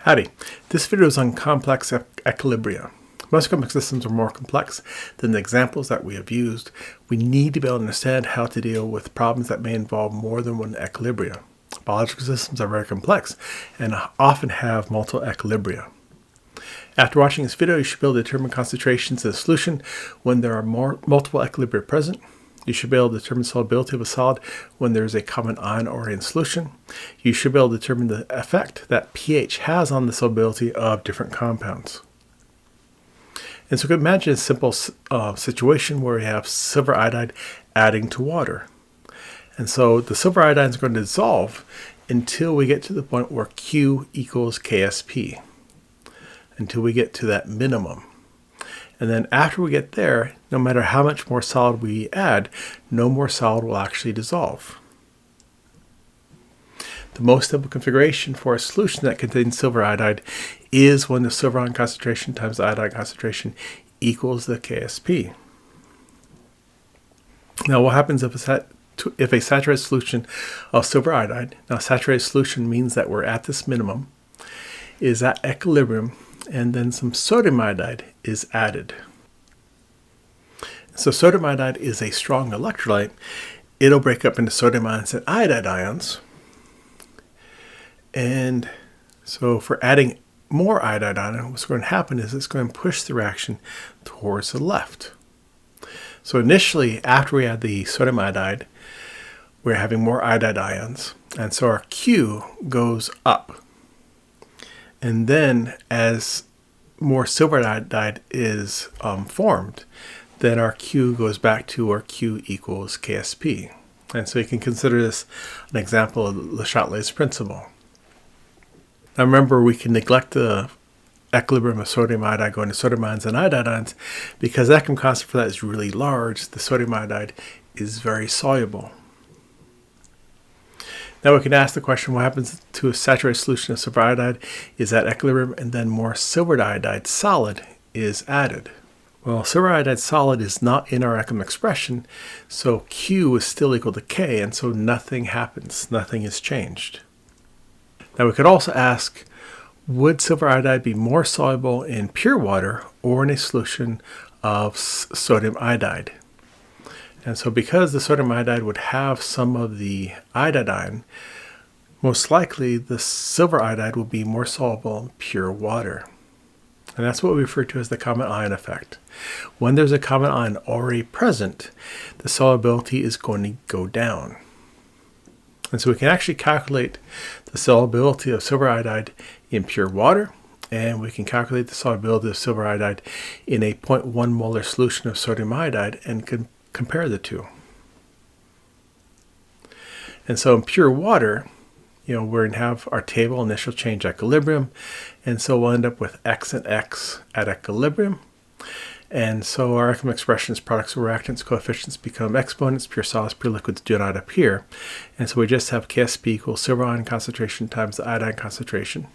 Howdy, this video is on complex equilibria. Most complex systems are more complex than the examples that we have used. We need to be able to understand how to deal with problems that may involve more than one equilibria. Biological systems are very complex and often have multiple equilibria. After watching this video, you should be able to determine concentrations in a solution when there are multiple equilibria present. You should be able to determine solubility of a solid when there is a common ion or in solution. You should be able to determine the effect that pH has on the solubility of different compounds. And so we can imagine a simple situation where we have silver iodide adding to water. And so the silver iodine is going to dissolve until we get to the point where Q equals KSP, until we get to that minimum. And then after we get there, no matter how much more solid we add, no more solid will actually dissolve. The most simple configuration for a solution that contains silver iodide is when the silver ion concentration times the iodide concentration equals the KSP. Now what happens if a saturated solution of silver iodide, now saturated solution means that we're at this minimum, is at equilibrium, and then some sodium iodide is added. So sodium iodide is a strong electrolyte. It'll break up into sodium ions and iodide ions. And so for adding more iodide ion, what's going to happen is it's going to push the reaction towards the left. So initially, after we add the sodium iodide, we're having more iodide ions. And so our Q goes up. And then as more silver iodide is formed, then our Q goes back to our Q equals KSP. And so you can consider this an example of Le Chatelier's principle. Now remember, we can neglect the equilibrium of sodium iodide going to sodium ions and iodide ions because the equilibrium constant for that is really large. The sodium iodide is very soluble. Now we can ask the question, what happens to a saturated solution of silver iodide is at equilibrium and then more silver iodide solid is added? Well, silver iodide solid is not in our equilibrium expression, so Q is still equal to K, and so nothing happens, nothing is changed. Now we could also ask, would silver iodide be more soluble in pure water or in a solution of sodium iodide? And so because the sodium iodide would have some of the iodide ion, most likely the silver iodide will be more soluble in pure water. And that's what we refer to as the common ion effect. When there's a common ion already present, the solubility is going to go down. And so we can actually calculate the solubility of silver iodide in pure water, and we can calculate the solubility of silver iodide in a 0.1 molar solution of sodium iodide and compare the two. And so in pure water, we're going to have our table initial change equilibrium, and so we'll end up with X and X at equilibrium. And so our equilibrium expressions, products, reactants, coefficients become exponents. Pure solids, pure liquids do not appear. And so we just have KSP equals silver ion concentration times the iodine concentration.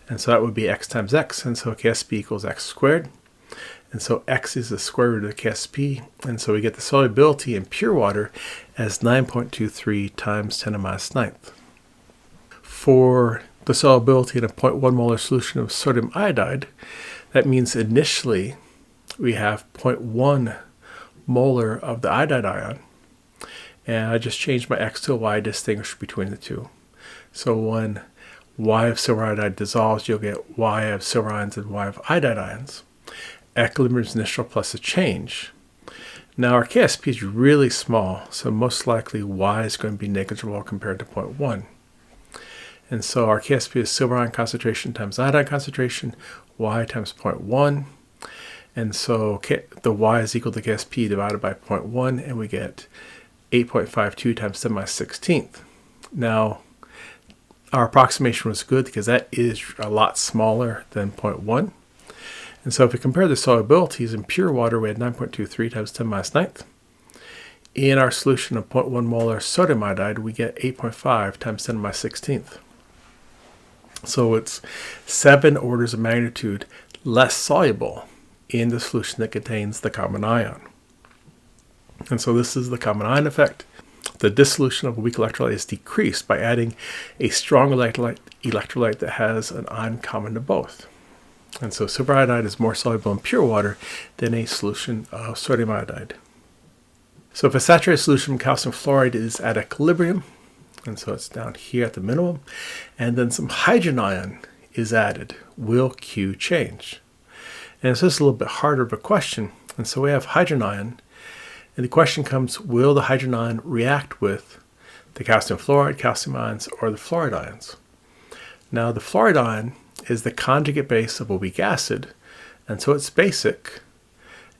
And so that would be X times X, and so KSP equals X squared. And so X is the square root of KSP, and so we get the solubility in pure water as 9.23 times 10 to the minus 9th. For the solubility in a 0.1 molar solution of sodium iodide, that means initially we have 0.1 molar of the iodide ion, and I just changed my X to a Y to distinguish between the two. So when Y of silver iodide dissolves, you'll get Y of silver ions and Y of iodide ions. Equilibrium is initial plus a change. Now our KSP is really small, so most likely Y is going to be negligible compared to 0.1. And so our KSP is silver ion concentration times iodide concentration, Y times 0.1. And so the Y is equal to KSP divided by 0.1, and we get 8.52 times 10 to the minus 16th. Now, our approximation was good because that is a lot smaller than 0.1. And so if we compare the solubilities in pure water, we had 9.23 times 10 to the minus 9th. In our solution of 0.1 molar sodium iodide, we get 8.5 times 10 to the minus 16th. So it's 7 orders of magnitude less soluble in the solution that contains the common ion. And so this is the common ion effect. the dissolution of a weak electrolyte is decreased by adding a strong electrolyte that has an ion common to both. And so silver iodide is more soluble in pure water than a solution of sodium iodide. So if a saturated solution of calcium fluoride is at equilibrium, and so it's down here at the minimum, and then some hydrogen ion is added, will Q change? And it's just a little bit harder of a question. And so we have hydrogen ion, and the question comes, will the hydrogen ion react with the calcium fluoride, calcium ions, or the fluoride ions? Now the fluoride ion is the conjugate base of a weak acid, and so it's basic,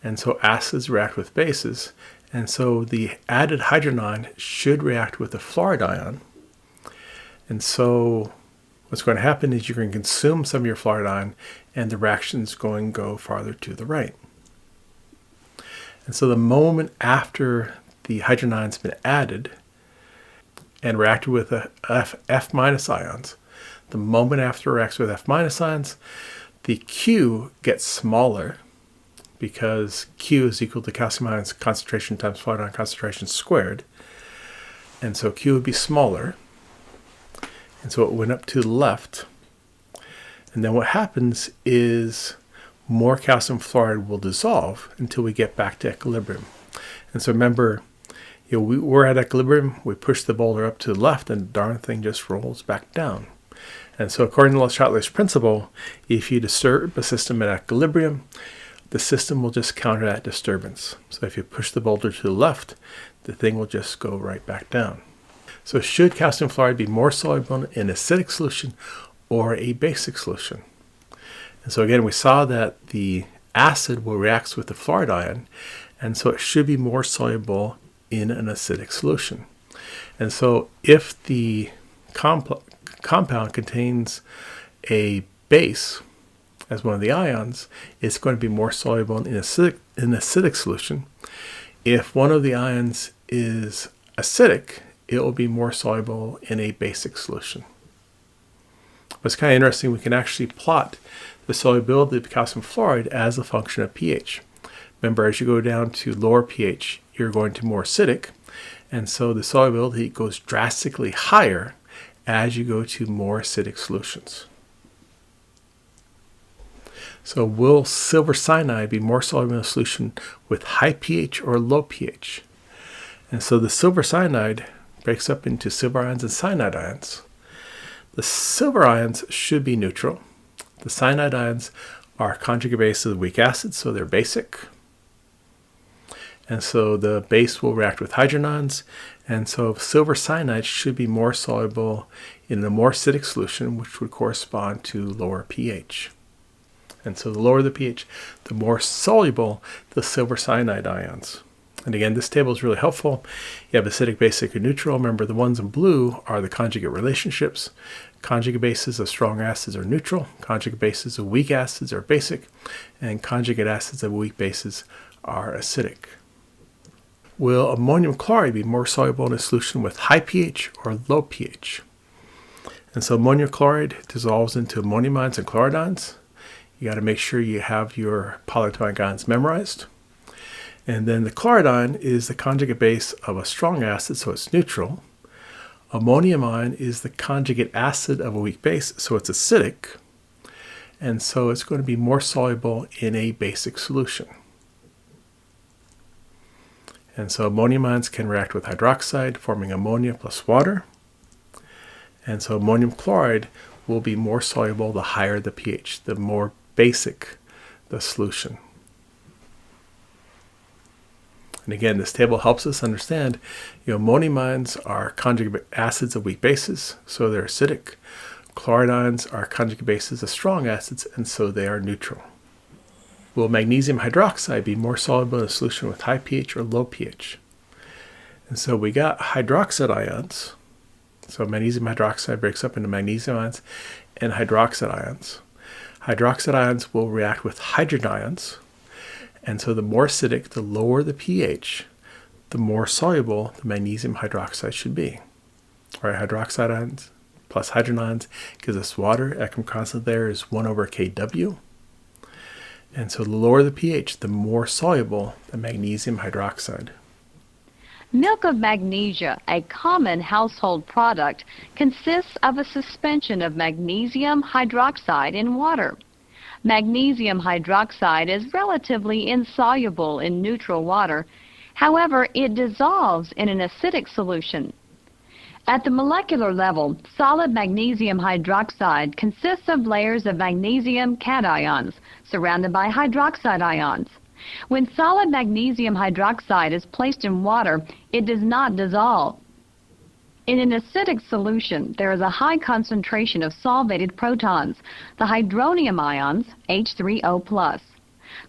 and so acids react with bases, and so the added hydrogen ion should react with the fluoride ion. And so what's going to happen is you're going to consume some of your fluoride ion, and the reaction's going to go farther to the right. And so the moment after the hydrogen ion's been added and reacted with the F minus ions, the moment after it reacts with F minus ions, the Q gets smaller because Q is equal to calcium ions concentration times fluoride ion concentration squared. And so Q would be smaller. And so it went up to the left. And then what happens is more calcium fluoride will dissolve until we get back to equilibrium. And so remember, we're at equilibrium, we push the boulder up to the left, and the darn thing just rolls back down. And so according to Le Chatelier's principle, if you disturb a system at equilibrium, the system will just counter that disturbance. So if you push the boulder to the left, the thing will just go right back down. So should calcium fluoride be more soluble in acidic solution or a basic solution? And so again, we saw that the acid will react with the fluoride ion, and so it should be more soluble in an acidic solution. And so if the compound contains a base as one of the ions, it's going to be more soluble in acidic solution. If one of the ions is acidic, it will be more soluble in a basic solution. But it's kind of interesting, we can actually plot the solubility of calcium fluoride as a function of pH. Remember, as you go down to lower pH, you're going to more acidic, and so the solubility goes drastically higher as you go to more acidic solutions. So will silver cyanide be more soluble in a solution with high pH or low pH? And so the silver cyanide breaks up into silver ions and cyanide ions. The silver ions should be neutral. The cyanide ions are conjugate base of the weak acid, so they're basic. And so the base will react with hydrogen ions, and so silver cyanide should be more soluble in a more acidic solution, which would correspond to lower pH. And so the lower the pH, the more soluble the silver cyanide ions. And again, this table is really helpful. You have acidic, basic, and neutral. Remember, the ones in blue are the conjugate relationships. Conjugate bases of strong acids are neutral. Conjugate bases of weak acids are basic. And conjugate acids of weak bases are acidic. Will ammonium chloride be more soluble in a solution with high pH or low pH? And so ammonium chloride dissolves into ammonium ions and chloride ions. You got to make sure you have your polyatomic ions memorized. And then the chloride ion is the conjugate base of a strong acid, so it's neutral. Ammonium ion is the conjugate acid of a weak base, so it's acidic. And so it's going to be more soluble in a basic solution. And so ammonium ions can react with hydroxide, forming ammonia plus water. And so ammonium chloride will be more soluble the higher the pH, the more basic the solution. And again, this table helps us understand, ammonium ions are conjugate acids of weak bases, so they're acidic. Chloride ions are conjugate bases of strong acids, and so they are neutral. Will magnesium hydroxide be more soluble in a solution with high pH or low pH? And so we got hydroxide ions. So magnesium hydroxide breaks up into magnesium ions and hydroxide ions. Hydroxide ions will react with hydrogen ions. And so the more acidic, the lower the pH, the more soluble the magnesium hydroxide should be. All right, hydroxide ions plus hydrogen ions gives us water. Equilibrium constant there is 1 over Kw. And so the lower the pH, the more soluble the magnesium hydroxide. Milk of magnesia, a common household product, consists of a suspension of magnesium hydroxide in water. Magnesium hydroxide is relatively insoluble in neutral water. However, it dissolves in an acidic solution. At the molecular level, solid magnesium hydroxide consists of layers of magnesium cations surrounded by hydroxide ions. When solid magnesium hydroxide is placed in water, it does not dissolve. In an acidic solution, there is a high concentration of solvated protons, the hydronium ions, H3O+.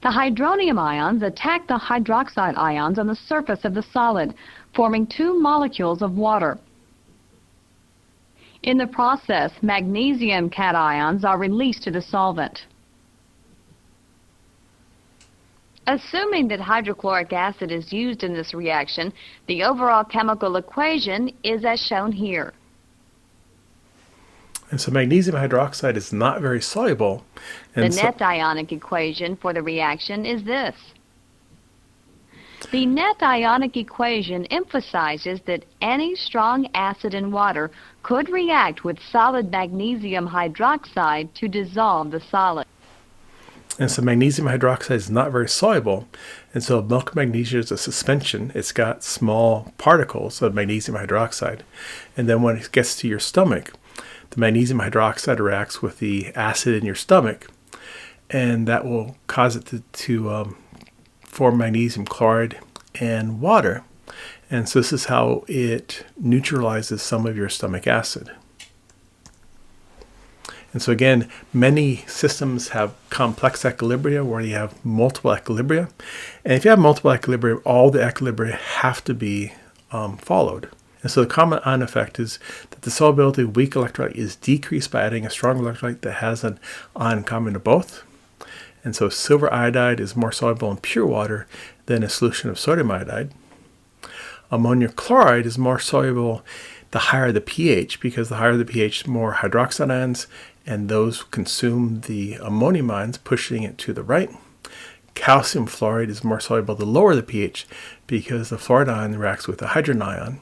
The hydronium ions attack the hydroxide ions on the surface of the solid, forming two molecules of water. In the process, magnesium cations are released to the solvent. Assuming that hydrochloric acid is used in this reaction, the overall chemical equation is as shown here. And so magnesium hydroxide is not very soluble. The net ionic equation for the reaction is this. The net ionic equation emphasizes that any strong acid in water could react with solid magnesium hydroxide to dissolve the solid. And so magnesium hydroxide is not very soluble. And so milk of magnesia is a suspension. It's got small particles of magnesium hydroxide. And then when it gets to your stomach, the magnesium hydroxide reacts with the acid in your stomach. And that will cause it to form magnesium chloride and water. And so this is how it neutralizes some of your stomach acid. And so again, many systems have complex equilibria where you have multiple equilibria. And if you have multiple equilibria, all the equilibria have to be followed. And so the common ion effect is that the solubility of weak electrolyte is decreased by adding a strong electrolyte that has an ion common to both. And so silver iodide is more soluble in pure water than a solution of sodium iodide. Ammonium chloride is more soluble the higher the pH, because the higher the pH, more hydroxide ions, and those consume the ammonium ions, pushing it to the right. Calcium fluoride is more soluble the lower the pH, because the fluoride ion reacts with the hydrogen ion.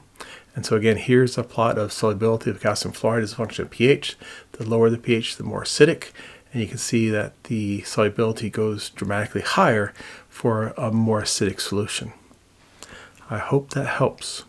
And so again, here's a plot of solubility of calcium fluoride as a function of pH. The lower the pH, the more acidic. And you can see that the solubility goes dramatically higher for a more acidic solution. I hope that helps.